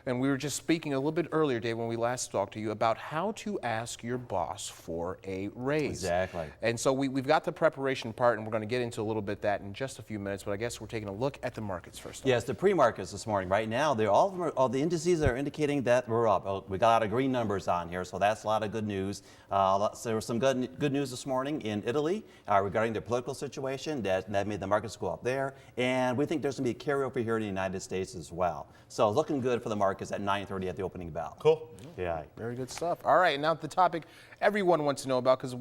And we were just speaking a little bit earlier, Dave, when we last talked to you about how to ask your boss for a raise. Exactly. And so we've got the preparation part, and we're going to get into a little bit that in just a few minutes, but I guess we're taking a look at the markets first. Yes, the pre-markets this morning. Right now, all the indices are indicating that we're up. We got a lot of green numbers on here, so that's a lot of good news. So there was some good news this morning in Italy regarding the political situation that made the markets go up there, and we think there's going to be a carryover here in the United States as well. So looking good for the markets at 9:30 at the opening bell. Cool. Yeah. Very good stuff. All right, now the topic everyone wants to know about, because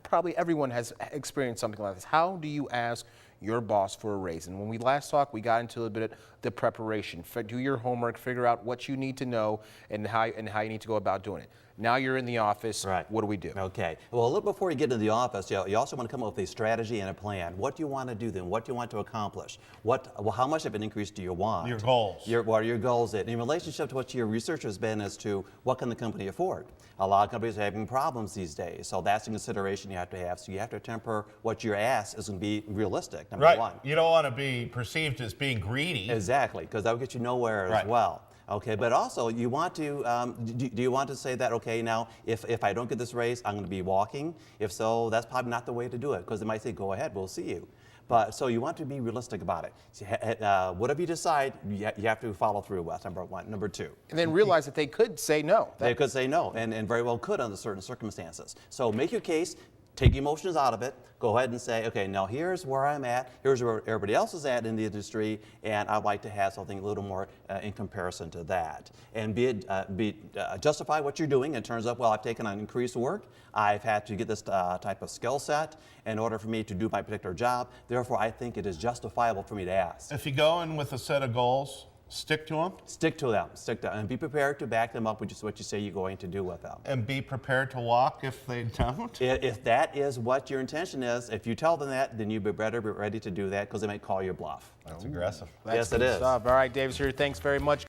probably everyone has experienced something like this. How do you ask your boss for a raise? And when we last talked, we got into a bit of the preparation. Do your homework, figure out what you need to know and how you need to go about doing it. Now you're in the office. Right. What do we do? Okay. Well, a little before you get into the office, you also want to come up with a strategy and a plan. What do you want to do then? What do you want to accomplish? How much of an increase do you want? Your goals. What are your goals in relationship to what your research has been as to what can the company afford? A lot of companies are having problems these days, so that's a consideration you have to have. So you have to temper what your ask is going to be realistic, number one. You don't want to be perceived as being greedy. Exactly, because that will get you nowhere as well. Okay, but also you want to, do you want to say that, okay, now if I don't get this raise, I'm going to be walking? If so, that's probably not the way to do it, because they might say, go ahead, we'll see you. But so you want to be realistic about it. So, whatever you decide, you have to follow through with, number one. Number two. And then realize that they could say no. They could say no, and very well could under certain circumstances. So make your case. Take emotions out of it. Go ahead and say, okay, now here's where I'm at. Here's where everybody else is at in the industry, and I'd like to have something a little more in comparison to that. And justify what you're doing in terms of, well, I've taken on increased work. I've had to get this type of skill set in order for me to do my particular job. Therefore, I think it is justifiable for me to ask. If you go in with a set of goals, stick to them. Stick to them. Stick to them. And be prepared to back them up with just what you say you're going to do with them. And be prepared to walk if they don't. If that is what your intention is, if you tell them that, then you better be ready to do that, because they might call your bluff. That's aggressive. That's Yes, it good is. stuff. All right, Davis here. Thanks very much.